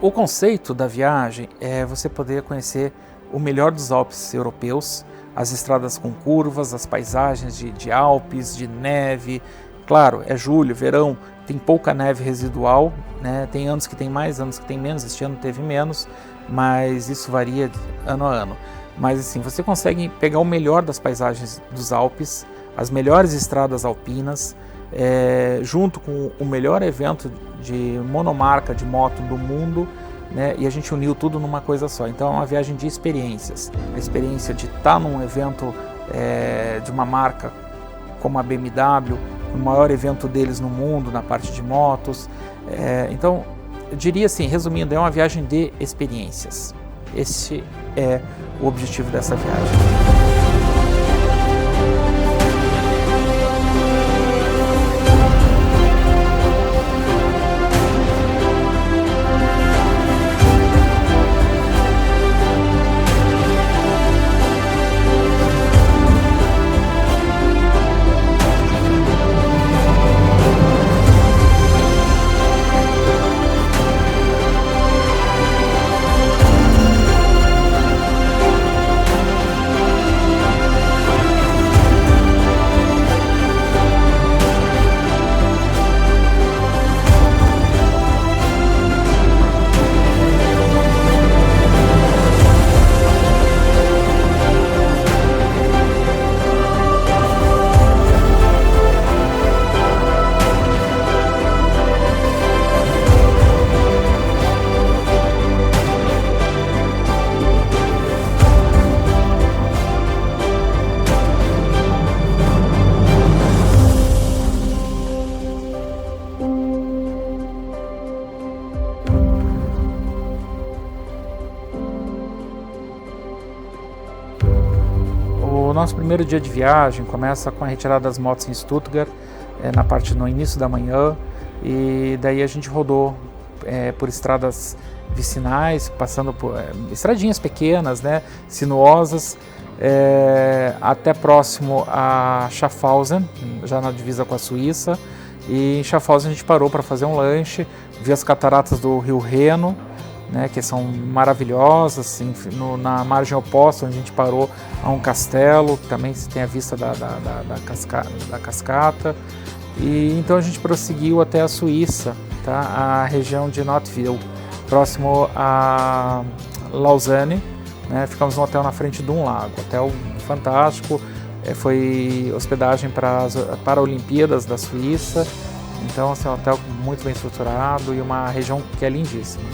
O conceito da viagem é você poder conhecer o melhor dos Alpes europeus, as estradas com curvas, as paisagens de Alpes, de neve. Claro, é julho, verão, tem pouca neve residual, né? Tem anos que tem mais, anos que tem menos, este ano teve menos, mas isso varia ano a ano. Mas assim, você consegue pegar o melhor das paisagens dos Alpes, as melhores estradas alpinas, junto com o melhor evento de monomarca de moto do mundo, né? E a gente uniu tudo numa coisa só. Então é uma viagem de experiências. A experiência de estar num evento de uma marca como a BMW, o maior evento deles no mundo, na parte de motos. Então, eu diria assim, resumindo, é uma viagem de experiências. Esse é o objetivo dessa viagem. O nosso primeiro dia de viagem começa com a retirada das motos em Stuttgart, no início da manhã, e daí a gente rodou por estradas vicinais, passando por estradinhas pequenas, né, sinuosas, até próximo a Schaffhausen, já na divisa com a Suíça. E em Schaffhausen a gente parou para fazer um lanche, ver as cataratas do Rio Reno, né, que são maravilhosas. Assim, na margem oposta, onde a gente parou, há um castelo, que também se tem a vista da cascata. E então a gente prosseguiu até a Suíça, tá, a região de Nottville, próximo a Lausanne, né, ficamos num hotel na frente de um lago, hotel fantástico, foi hospedagem para Olimpíadas da Suíça. Então, assim, é um hotel muito bem estruturado e uma região que é lindíssima.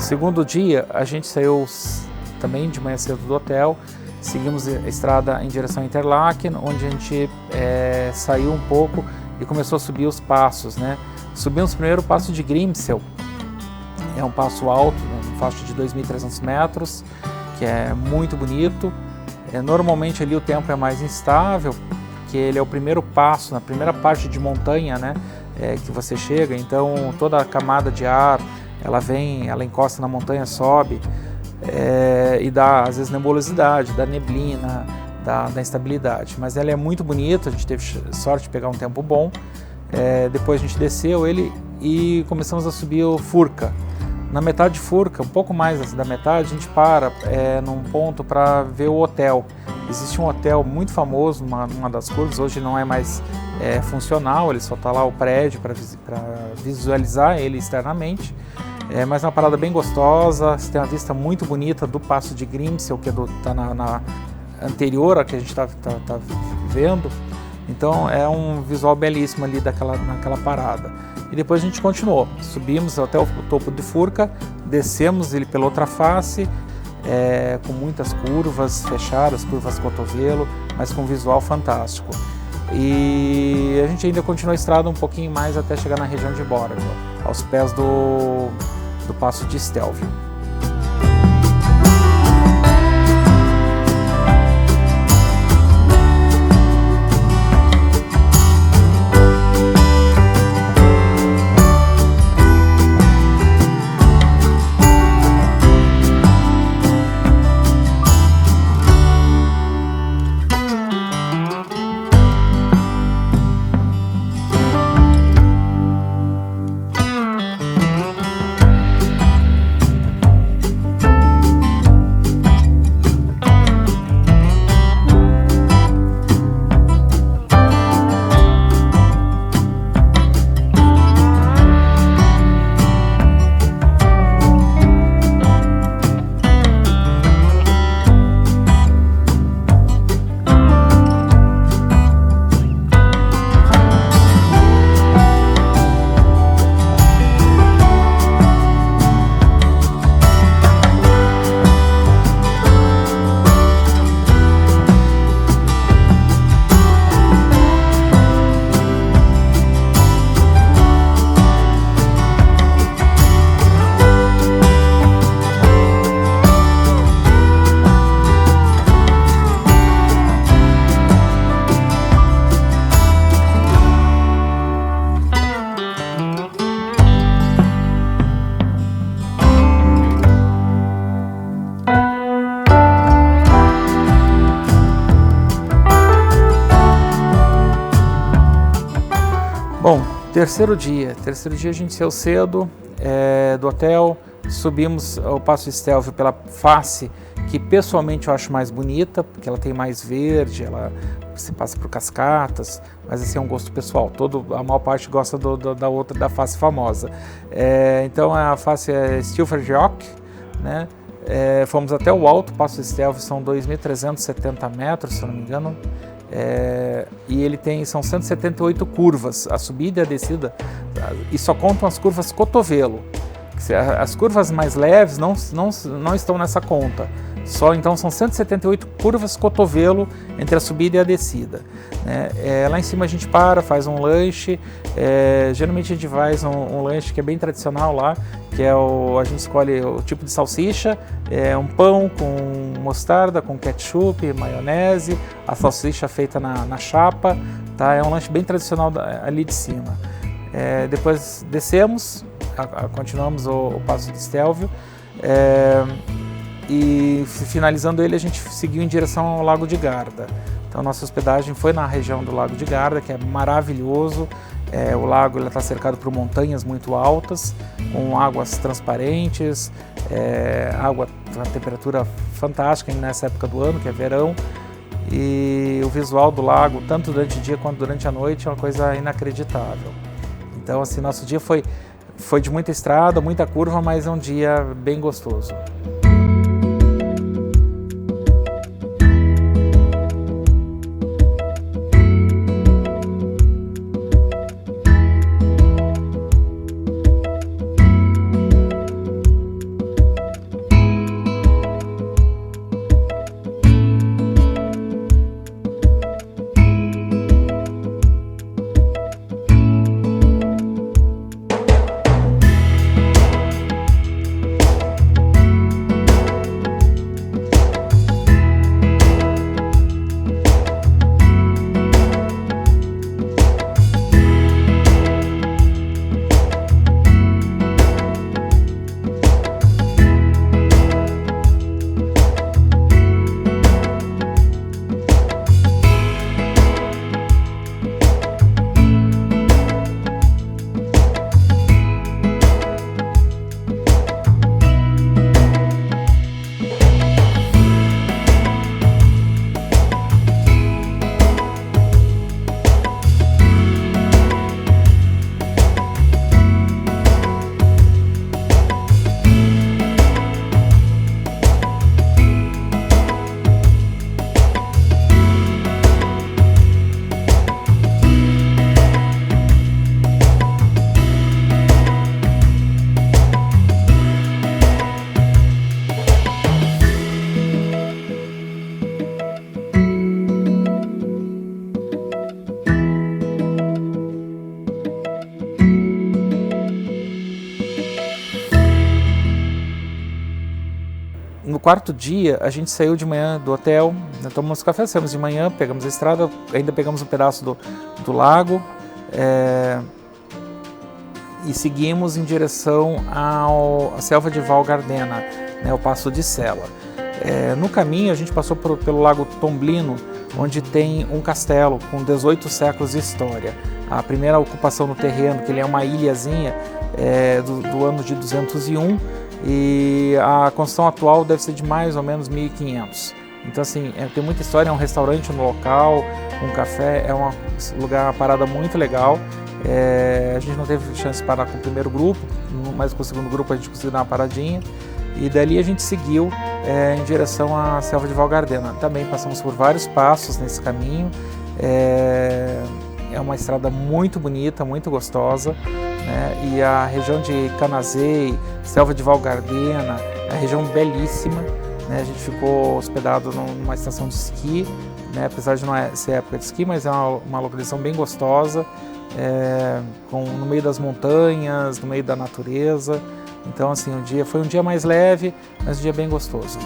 segundo dia, a gente saiu também de manhã cedo do hotel, seguimos a estrada em direção a Interlaken, onde a gente saiu um pouco e começou a subir os passos, né? Subimos primeiro o passo de Grimsel, é um passo alto, uma faixa de 2.300 metros, que é muito bonito. Normalmente ali o tempo é mais instável, porque ele é o primeiro passo, na primeira parte de montanha, né, que você chega, então toda a camada de ar, ela encosta na montanha, sobe, e dá às vezes nebulosidade, dá neblina, dá instabilidade, mas ela é muito bonita, a gente teve sorte de pegar um tempo bom. Depois a gente desceu ele e começamos a subir o Furka. Na metade de Furka, um pouco mais da metade, a gente para num ponto para ver o hotel. Existe um hotel muito famoso numa das curvas, hoje não é mais funcional, ele só está lá o prédio para visualizar ele externamente. Mas é uma parada bem gostosa, você tem uma vista muito bonita do Passo de Grimsel, que está na anterior a que a gente está vendo. Então é um visual belíssimo ali naquela parada. E depois a gente continuou, subimos até o topo de Furka, descemos ele pela outra face, com muitas curvas fechadas, curvas cotovelo, mas com um visual fantástico. E a gente ainda continuou a estrada um pouquinho mais até chegar na região de Borgo, aos pés do Passo de Stelvio. Bom, terceiro dia a gente saiu cedo do hotel, subimos o Passo Stelvio pela face, que pessoalmente eu acho mais bonita, porque ela tem mais verde, você passa por cascatas, mas assim é um gosto pessoal, a maior parte gosta da face famosa. Então a face é Stilfjord, né? Fomos até o alto Passo Stelvio, são 2.370 metros, se eu não me engano. E são 178 curvas, a subida e a descida, e só contam as curvas cotovelo. As curvas mais leves não estão nessa conta. Então são 178 curvas cotovelo entre a subida e a descida, né? Lá em cima a gente faz um lanche, geralmente a gente faz um lanche que é bem tradicional lá, que a gente escolhe o tipo de salsicha, um pão com mostarda, com ketchup, maionese, a salsicha feita na chapa, tá? É um lanche bem tradicional ali de cima. Depois descemos, continuamos o Passo de Stelvio, e finalizando ele a gente seguiu em direção ao Lago de Garda. Então nossa hospedagem foi na região do Lago de Garda, que é maravilhoso. O lago está cercado por montanhas muito altas, com águas transparentes, água a temperatura fantástica nessa época do ano, que é verão, e o visual do lago, tanto durante o dia quanto durante a noite, é uma coisa inacreditável. Então assim, nosso dia foi de muita estrada, muita curva, mas é um dia bem gostoso. quarto dia, a gente saiu de manhã do hotel, né, tomamos café, saímos de manhã, pegamos a estrada, ainda pegamos um pedaço do lago e seguimos em direção à selva de Val Gardena, né, o Passo de Sela. No caminho, a gente passou pelo Lago Tomblino, onde tem um castelo com 18 séculos de história. A primeira ocupação no terreno, que ele é uma ilhazinha, do ano de 201, e a construção atual deve ser de mais ou menos 1500. Então, assim, tem muita história, é um restaurante no local, um café, é um lugar, uma parada muito legal. A gente não teve chance de parar com o primeiro grupo, mas com o segundo grupo a gente conseguiu dar uma paradinha. E dali a gente seguiu em direção à selva de Val Gardena. Também passamos por vários passos nesse caminho. É uma estrada muito bonita, muito gostosa, né? E a região de Canazei, selva de Val Gardena, é uma região belíssima, né? A gente ficou hospedado numa estação de esqui, né? Apesar de não ser época de esqui, mas é uma localização bem gostosa, no meio das montanhas, no meio da natureza. Então, assim, foi um dia mais leve, mas um dia bem gostoso.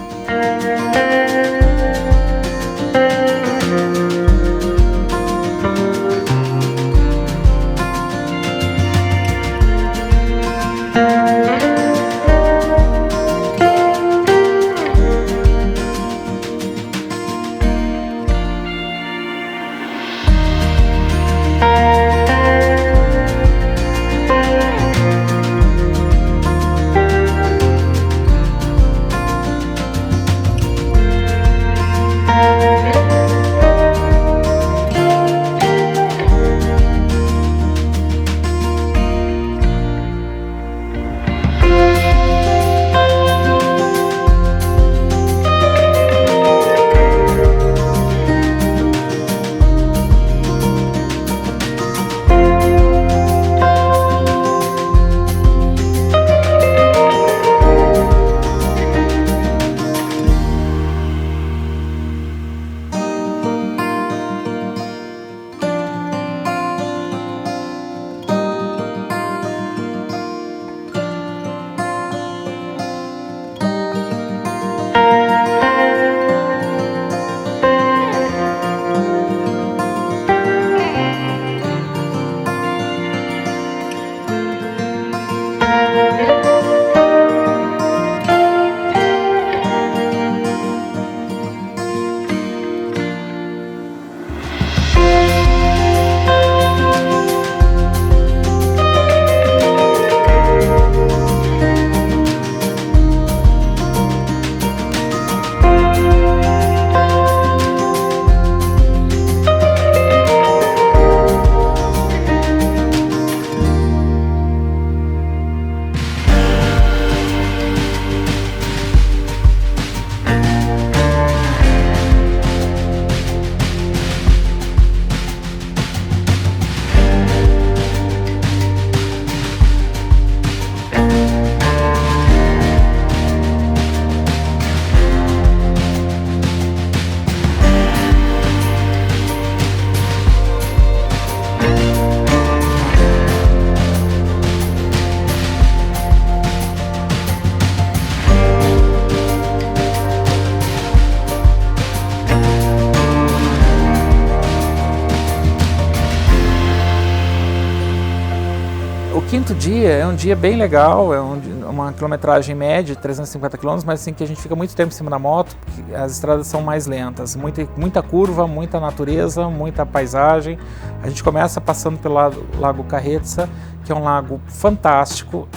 O quinto dia é um dia bem legal, uma quilometragem média de 350 km, mas assim que a gente fica muito tempo em cima da moto, porque as estradas são mais lentas, muita curva, muita natureza, muita paisagem. A gente começa passando pelo Lago Carretza, que é um lago fantástico,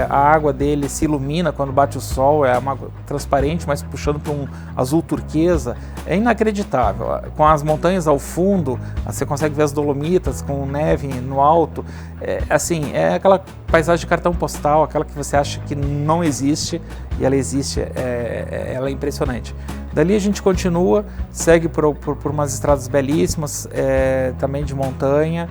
a água dele se ilumina quando bate o sol, é uma água transparente, mas puxando para um azul turquesa, é inacreditável. Com as montanhas ao fundo, você consegue ver as Dolomitas com neve no alto, é aquela paisagem de cartão postal, aquela que você acha que não existe, e ela existe, ela é impressionante. Dali a gente continua, segue por umas estradas belíssimas, também de montanha,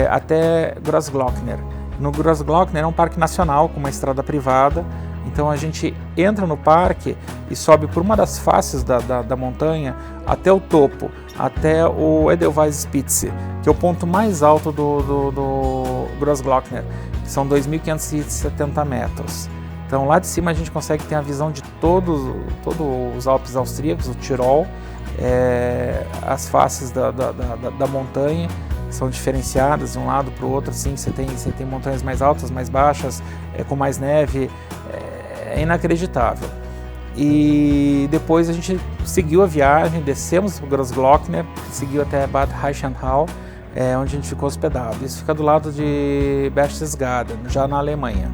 até Grossglockner. No Grossglockner é um parque nacional com uma estrada privada, então a gente entra no parque e sobe por uma das faces da montanha até o topo, até o Edelweiss-Spitze, que é o ponto mais alto do Grossglockner, que são 2.570 metros. Então lá de cima a gente consegue ter a visão de todos os Alpes austríacos, o Tirol, as faces da montanha são diferenciadas de um lado para o outro, assim, você tem montanhas mais altas, mais baixas, com mais neve, é inacreditável. E depois a gente seguiu a viagem, descemos para o Großglockner, seguiu até Bad Reichenhall, onde a gente ficou hospedado. Isso fica do lado de Berchtesgaden, já na Alemanha.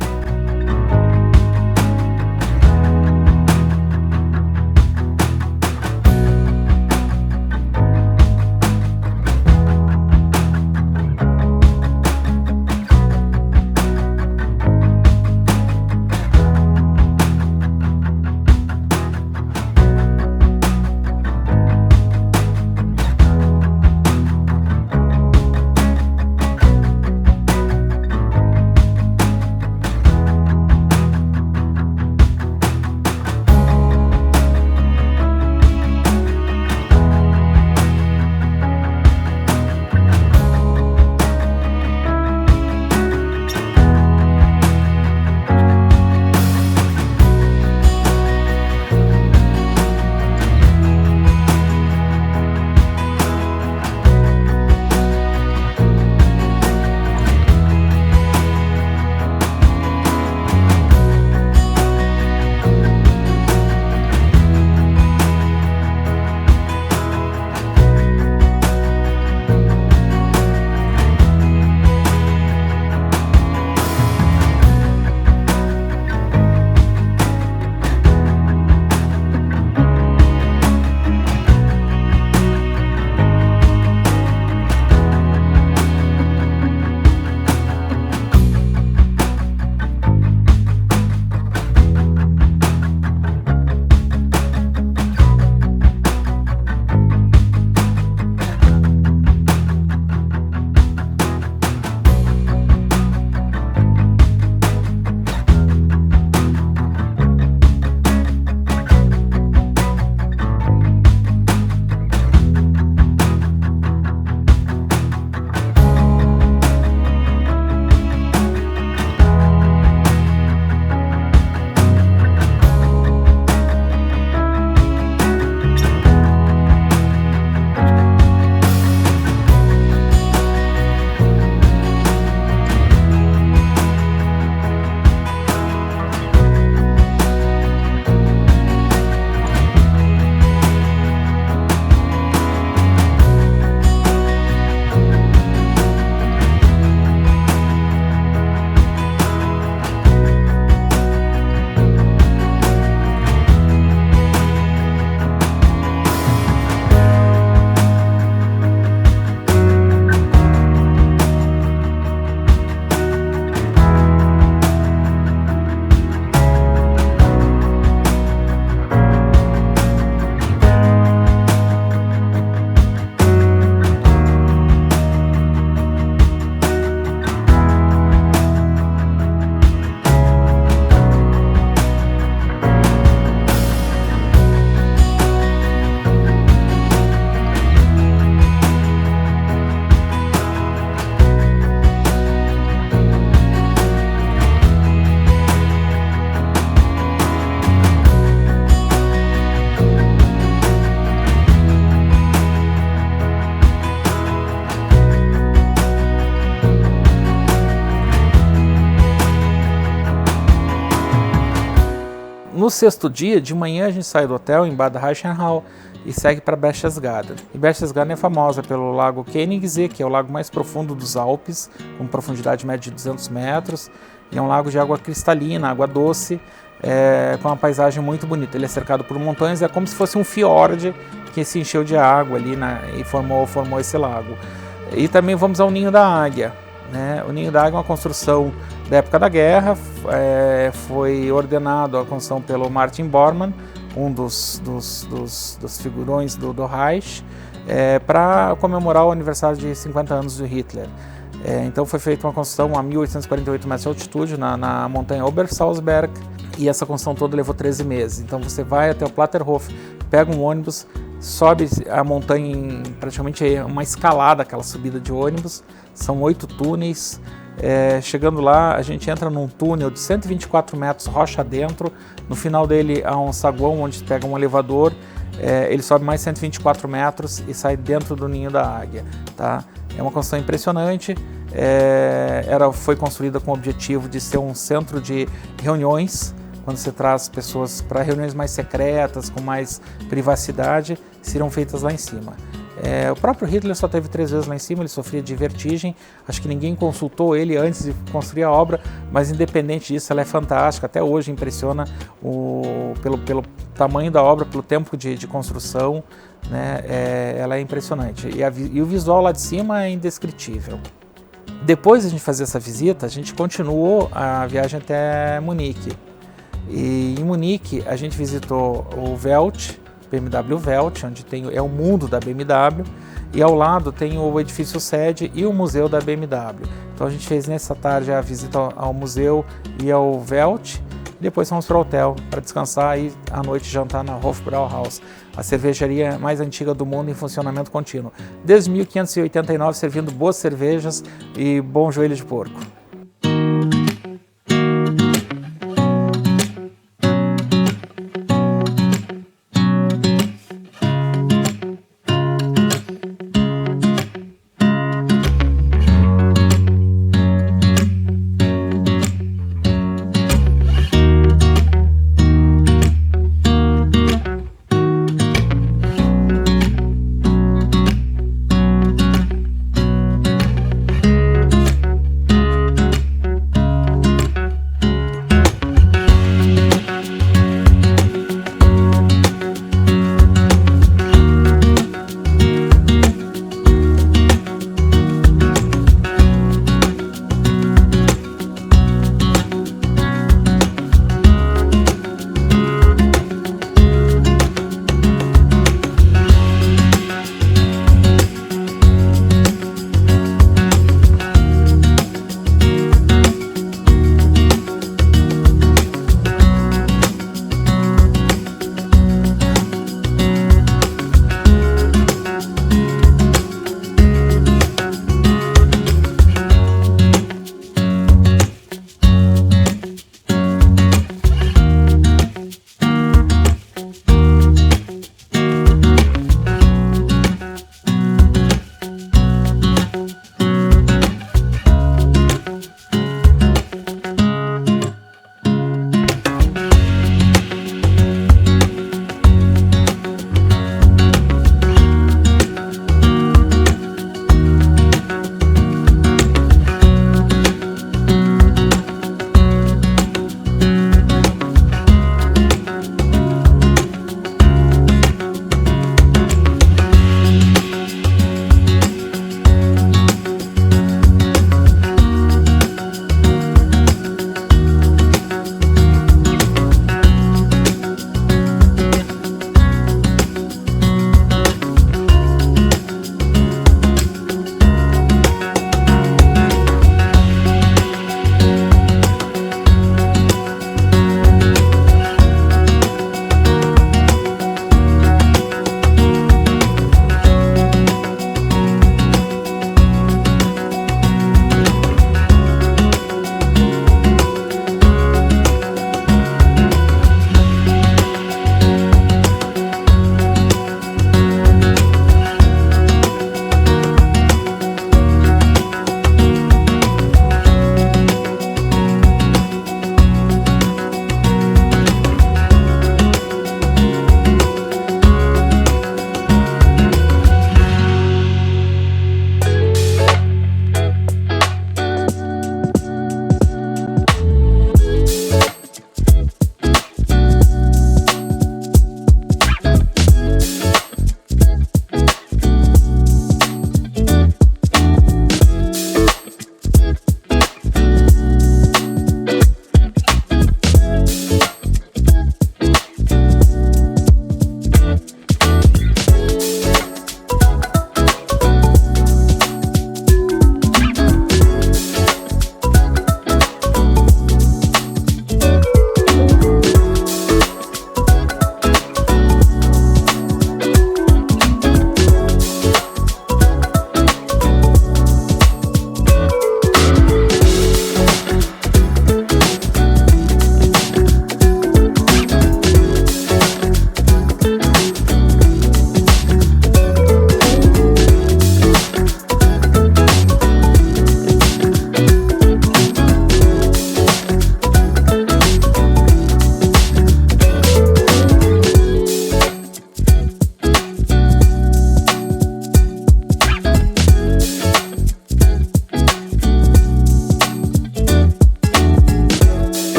No sexto dia, de manhã, a gente sai do hotel em Bad Reichenhall e segue para Berchtesgaden. E Berchtesgaden é famosa pelo lago Königssee, que é o lago mais profundo dos Alpes, com profundidade média de 200 metros. E é um lago de água cristalina, água doce, com uma paisagem muito bonita. Ele é cercado por montanhas, é como se fosse um fiord que se encheu de água ali e formou esse lago. E também vamos ao Ninho da Águia. O Ninho da Águia é uma construção da época da guerra, foi ordenado a construção pelo Martin Bormann, um dos figurões do Reich, para comemorar o aniversário de 50 anos de Hitler. Então foi feita uma construção a 1.848 metros de altitude na montanha Obersalzberg, e essa construção toda levou 13 meses. Então você vai até o Platterhof, pega um ônibus, sobe a montanha em praticamente uma escalada, aquela subida de ônibus. São 8 túneis, Chegando lá, a gente entra num túnel de 124 metros, rocha dentro. No final dele há um saguão onde pega um elevador. Ele sobe mais 124 metros e sai dentro do ninho da águia. Tá? É uma construção impressionante. Foi construída com o objetivo de ser um centro de reuniões. Quando você traz pessoas para reuniões mais secretas, com mais privacidade, serão feitas lá em cima. O próprio Hitler só teve 3 vezes lá em cima, ele sofria de vertigem. Acho que ninguém consultou ele antes de construir a obra, mas independente disso, ela é fantástica. Até hoje impressiona pelo tamanho da obra, pelo tempo de construção, né? Ela é impressionante. E o visual lá de cima é indescritível. Depois de a gente fazer essa visita, a gente continuou a viagem até Munique. E em Munique a gente visitou o Welt, BMW Welt, onde é o mundo da BMW, e ao lado tem o edifício sede e o museu da BMW. Então a gente fez nessa tarde a visita ao museu e ao Welt, e depois fomos para o hotel para descansar e à noite jantar na Hofbrauhaus, a cervejaria mais antiga do mundo em funcionamento contínuo. Desde 1589 servindo boas cervejas e bom joelho de porco.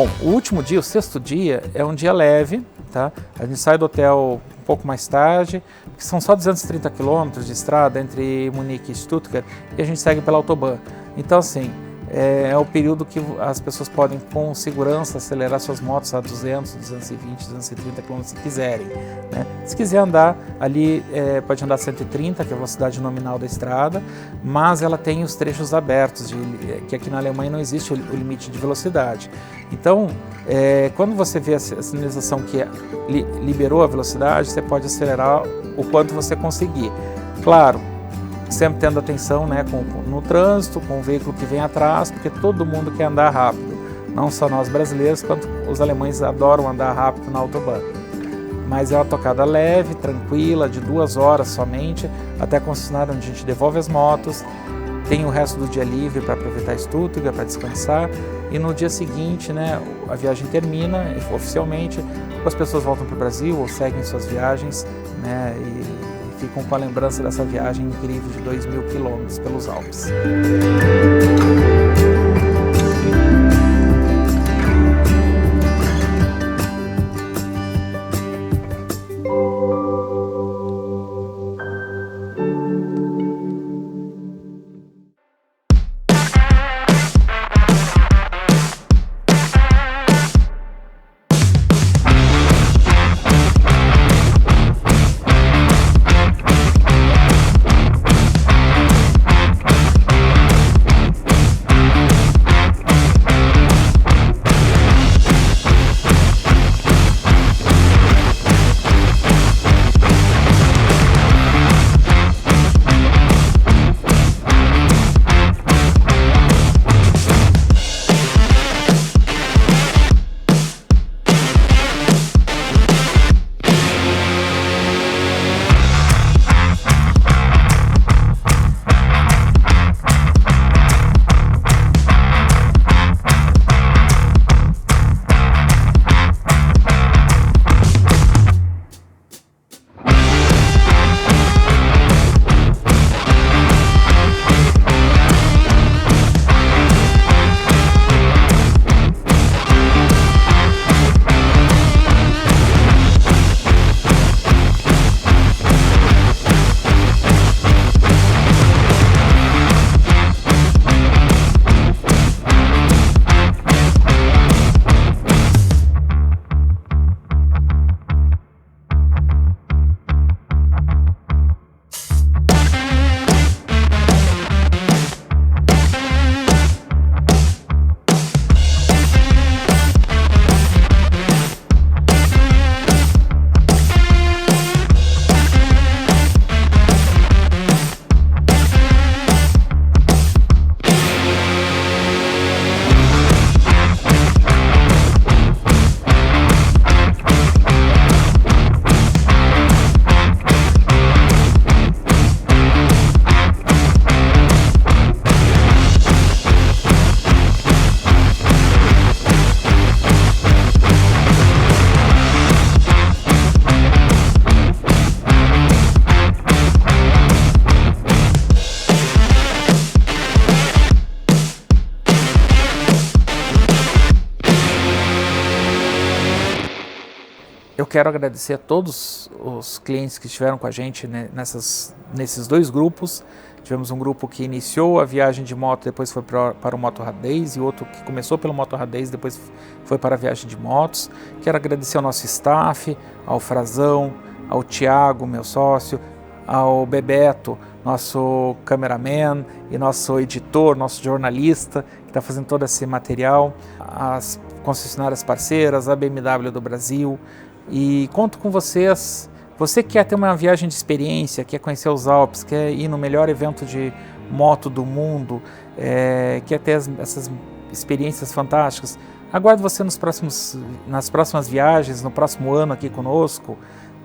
Bom, o último dia, o sexto dia, é um dia leve, tá? A gente sai do hotel um pouco mais tarde, que são só 230 quilômetros de estrada entre Munique e Stuttgart, e a gente segue pela Autobahn. Então, assim, é o período que as pessoas podem, com segurança, acelerar suas motos a 200, 220, 230 km se quiserem, né? Se quiser andar ali, pode andar 130, que é a velocidade nominal da estrada, mas ela tem os trechos abertos, que aqui na Alemanha não existe o limite de velocidade. Então, quando você vê a sinalização que liberou a velocidade, você pode acelerar o quanto você conseguir. Claro, sempre tendo atenção, né, no trânsito, com o veículo que vem atrás, porque todo mundo quer andar rápido, não só nós brasileiros, quanto os alemães adoram andar rápido na Autobahn. Mas é uma tocada leve, tranquila, de 2 horas somente, até a concessionária onde a gente devolve as motos, tem o resto do dia livre para aproveitar Stuttgart, para descansar, e no dia seguinte, né, a viagem termina oficialmente, as pessoas voltam para o Brasil ou seguem suas viagens, né, e ficam com a lembrança dessa viagem incrível de 2.000 quilômetros pelos Alpes. Eu quero agradecer a todos os clientes que estiveram com a gente, né, nesses 2 grupos. Tivemos um grupo que iniciou a viagem de moto, depois foi para o Motorrad Days, e outro que começou pelo Motorrad Days, depois foi para a viagem de motos. Quero agradecer ao nosso staff, ao Frazão, ao Tiago, meu sócio, ao Bebeto, nosso cameraman e nosso editor, nosso jornalista, que está fazendo todo esse material, as concessionárias parceiras, a BMW do Brasil, e conto com vocês. Você que quer ter uma viagem de experiência, quer conhecer os Alpes, quer ir no melhor evento de moto do mundo, quer ter essas experiências fantásticas, aguardo você nas próximas viagens, no próximo ano aqui conosco,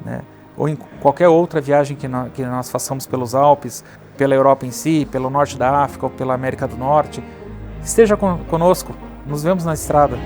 né? Ou em qualquer outra viagem que nós façamos pelos Alpes, pela Europa em si, pelo norte da África ou pela América do Norte. Esteja conosco, nos vemos na estrada.